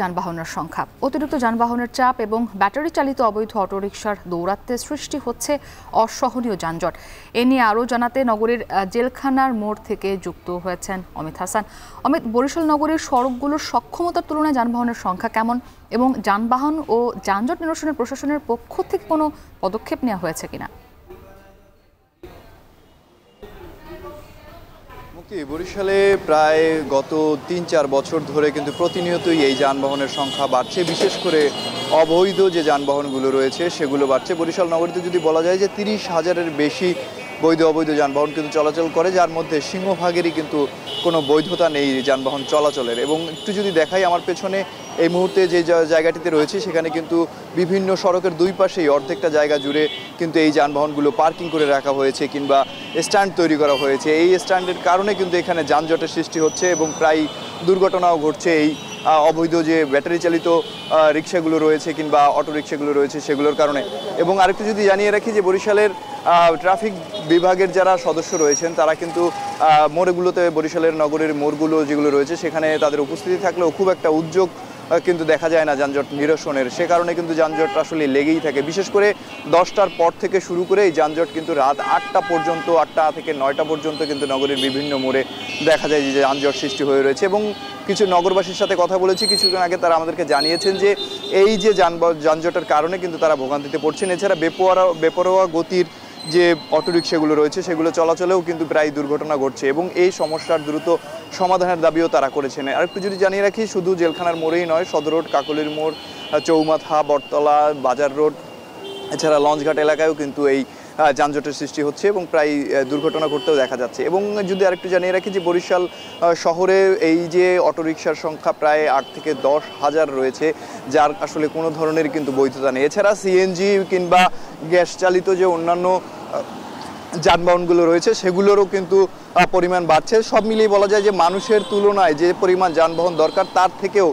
যানবাহনের সংখ্যা, অতিরিক্ত যানবাহনের চাপ এবং ব্যাটারি চালিত অবৈধ অটোরিকশার দৌরাত্ম্যে সৃষ্টি হচ্ছে অসহনীয় যানজট। এ নিয়ে আরও জানাতে নগরীর জেলখানার মোড় থেকে যুক্ত হয়েছেন অমিত হাসান। অমিত, বরিশাল নগরীর সড়কগুলোর সক্ষমতার তুলনায় যানবাহনের সংখ্যা কেমন এবং যানবাহন ও যানজট নিরসনে প্রশাসনের পক্ষ থেকে কোনো পদক্ষেপ নেওয়া হয়েছে কিনা? বরিশালে প্রায় গত ৩-৪ বছর ধরে কিন্তু প্রতিনিয়তই এই যানবাহনের সংখ্যা বাড়ছে, বিশেষ করে অবৈধ যে যানবাহনগুলো রয়েছে সেগুলো বাড়ছে। বরিশাল নগরীতে যদি বলা যায় যে ৩০,০০০-এর বেশি বৈধ অবৈধ যানবাহন কিন্তু চলাচল করে, যার মধ্যে সিংহভাগেরই কিন্তু কোনো বৈধতা নেই যানবাহন চলাচলের। এবং একটু যদি দেখাই, আমার পেছনে এই মুহূর্তে যে জায়গাটিতে রয়েছে সেখানে কিন্তু বিভিন্ন সড়কের দুই পাশেই অর্ধেকটা জায়গা জুড়ে কিন্তু এই যানবাহনগুলো পার্কিং করে রাখা হয়েছে কিংবা স্ট্যান্ড তৈরি করা হয়েছে। এই স্ট্যান্ডের কারণে কিন্তু এখানে যানজটের সৃষ্টি হচ্ছে এবং প্রায় দুর্ঘটনাও ঘটছে এই অবৈধ যে ব্যাটারি চালিত রিক্সাগুলো রয়েছে কিংবা অটো রিক্সাগুলো রয়েছে সেগুলোর কারণে। এবং আরেকটু যদি জানিয়ে রাখি যে বরিশালের ট্রাফিক বিভাগের যারা সদস্য রয়েছেন তারা কিন্তু মোড়গুলোতে, বরিশালের নগরের মোড়গুলো যেগুলো রয়েছে সেখানে তাদের উপস্থিতি থাকলেও খুব একটা উদ্যোগ কিন্তু দেখা যায় না যানজট নিরসনের। সে কারণে কিন্তু যানজট আসলে লেগেই থাকে। বিশেষ করে 10টার পর থেকে শুরু করে এই যানজট কিন্তু রাত 8টা পর্যন্ত, 8টা থেকে 9টা পর্যন্ত কিন্তু নগরের বিভিন্ন মোড়ে দেখা যায় যে যানজট সৃষ্টি হয়ে রয়েছে। এবং কিছু নগরবাসীর সাথে কথা বলেছি কিছুক্ষণ আগে, তারা আমাদেরকে জানিয়েছেন যে এই যে যানজটের কারণে কিন্তু তারা ভোগান্তিতে পড়ছেন। এছাড়া বেপরোয়া গতির যে অটোরিকশাগুলো রয়েছে সেগুলো চলাচলেও কিন্তু প্রায় দুর্ঘটনা ঘটছে এবং এই সমস্যার দ্রুত সমাধানের দাবিও তারা করেছেন। আর একটু যদি জানিয়ে রাখি, শুধু জেলখানার মোড়েই নয়, সদর রোড, কাকলির মোড়, চৌমাথা, বটতলা, বাজার রোড, এছাড়া লঞ্চঘাট এলাকায়ও কিন্তু এই যানজটের সৃষ্টি হচ্ছে এবং প্রায় দুর্ঘটনা ঘটতেও দেখা যাচ্ছে। এবং যদি আরেকটু জানিয়ে রাখি যে বরিশাল শহরে এই যে অটোরিকশার সংখ্যা প্রায় 8 থেকে 10,000 রয়েছে, যার আসলে কোনো ধরনের কিন্তু বৈধতা নেই। এছাড়া সিএনজি কিংবা গ্যাস চালিত যে অন্যান্য যানবাহনগুলো রয়েছে সেগুলোরও কিন্তু পরিমাণ বাড়ছে। সব মিলিয়ে বলা যায় যে মানুষের তুলনায় যে পরিমাণ যানবাহন দরকার তার থেকেও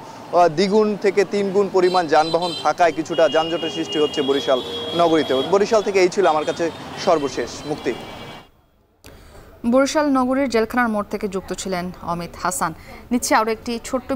দ্বিগুণ থেকে 3 গুণ পরিমাণ যানবাহন থাকায় কিছুটা যানজটের সৃষ্টি হচ্ছে বরিশাল নগরীতেও। বরিশাল থেকে এই ছিল আমার কাছে সর্বশেষ। মুক্তি। বরিশাল নগরীর জেলখানার মোড় থেকে যুক্ত ছিলেন অমিত হাসান। নিচ্ছে আরও একটি ছোট্ট